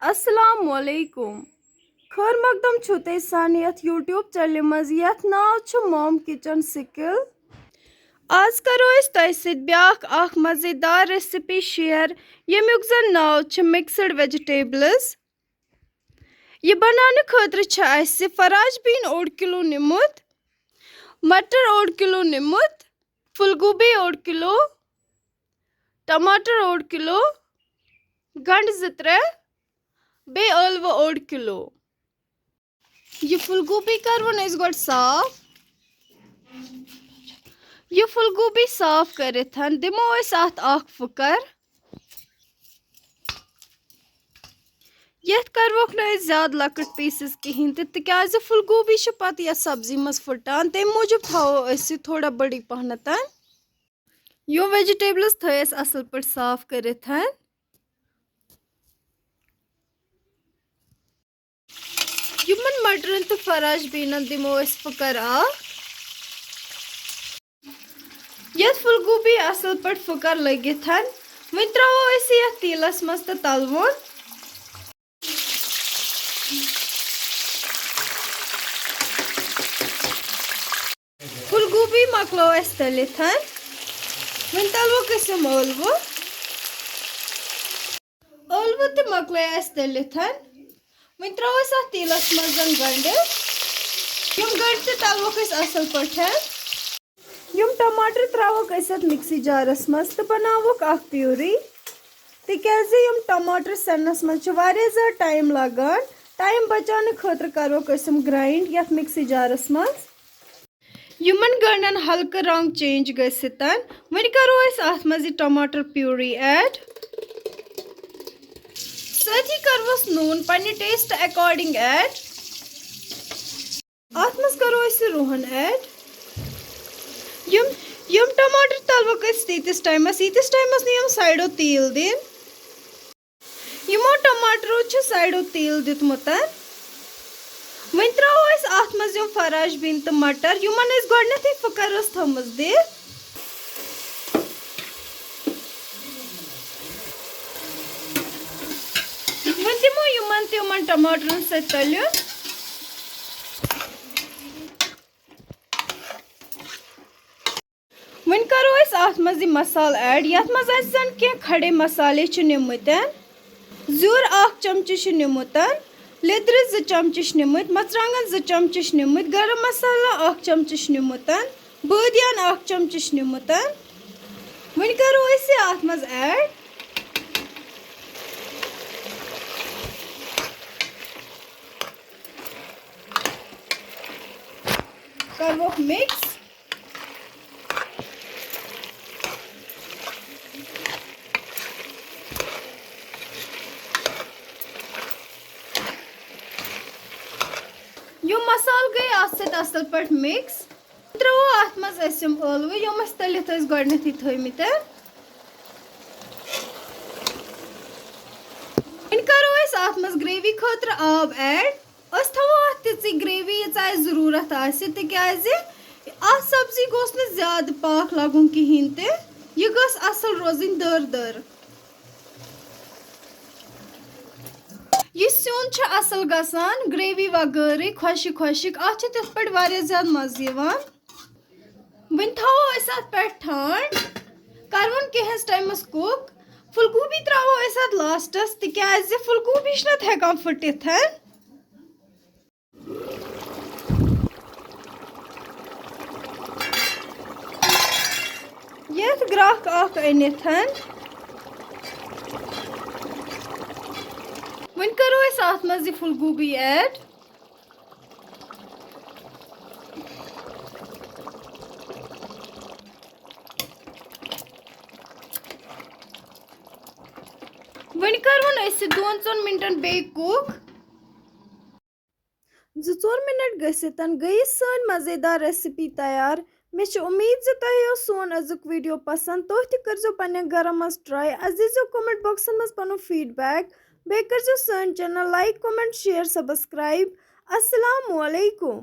अस्सलामुअलैकुम खैर मकदम छु ते सान यथ यूट्यूब चैनल मज यथ नाव छु मॉम किचन स्किल। आज करो इस तय सित ब्याख आख मजेदार रेसिपी शेयर यमुक जन नाव छु मिक्सड वेजिटेबल्स। ये बनाने खतर छ असे फराज बीन 1 किलो निमुत, मटर 1 किलो निमुत, फुलगोभी 1 किलो, टमाटर 1 किलो, गंड 2-3 बे ٲلوٕ 1 किलो। ये फुलगोभी करवन अस गोड साफ। ये फुलगोभी साफ करिथ दिमो अस अत आख फुकर। यथ करवोक न अस ज्यादा लकट पीसेस कहीं तिकाज फुलगोभी पत यथ सब्जी मज फुटान तम मूजूब थो अस थोड़ा बड़ी पहनत। यो वेजिटेबल्स थे अस असल पे साफ करिथ। युमन मटरन तो फराज बीनन दिमो अस फुकर आख। यथ फुलगोभी असल पे फुकर लगिथ वन त्रो अस यथ तेलस मज तो तलवन। फुलगोभी मकलो अस तलिथ वन तलवोक अस ٲلوٕ ते मकलो अस तलिथ वन त्रो अस अत तेलस मज गंड। यम गंड ते तलवोक अस असल पे। यम टमाटर त्रोक अस मिक्सी जारस मज तो बनावोक अख प्यूरी तिकाज यम टमाटर सनस मज ज्यादा टाइम लगान। टाइम बचाने खतर करोक अस ग्राइंड यथ मिक्सी जारस मज। यमन गंडन हल्का रंग चेंज गसित वन करो अस अत मज टमाटर प्यूरी ऐड। साथ ही करवस नून पन्ने टेस्ट अकॉर्डिंग ऐड। अत मज करो अस रोहन ऐड। यम टमाटर तलवक अस तीतिस टाइमस यम साइडो तेल दिन। यमो टमाटरो छ साइडो तेल दितमुत वन त्रो अस अत मज यम फराज बीन तो मटर यमन अस गोडनेथै फुकर स थमज दि। वन दिमो यमन ते यमन टमाटरन स तलियुन। वन करो अस अत मज मसाल ऐड यथ मज जन के खड़े मसाले निमुत। जूर 1 चमचे निमुत, लिद्र 2 चमचे निमुत, मरचांगन 2 चमचे निमुत, गरम मसाला 1 चमचे निमुत, बादियान 1 चमचे निमुत। वन करो अस अत मज ऐड। करवोक मिक्स। यो मसाल गई अत असल पे मिक्स। त्रो अत मज ٲلوٕ यम तलित गोडनेथै थमित। वन करो अस अत मज ग्रेवी खतर आब ऐड। अस थवो अत तिची ग्रेवी यीच जरूरत तिकाज अत सब्जी गोस न ज्यादा पाक लगुन कहीं ते यह गस असल रोजन दर दर। यह स्यून छ असल गसान ग्रेवी वगैरह खुशक खुशक अत तिथ पे वारिया ज्यादा मज यिवान। वन थो अस अत पे ठंड करवन केहस टाइमस कुक। फुलगोभी त्रो अस अत लास्टस तिकाज फुलगोभी नत हेकान फुटिथ। यथ ग्राक अख अनिथ वन करो अस अत मज फुलगोभी ऐड। वन करवन अस 2-4 मिनटन बे कुक। 2-4 मिनट गसित गई सन मजेदार रेसिपी तैयार। मे उम्मीद तुम सोन अजुक वीडियो पसंद तुह तर्जो पे घर मज ट्राई। दीजो कमेंट बॉक्सन मज पन फीडबैक बे कर्जो सन channel like comment share subscribe. अस्सलामुअलैकुम।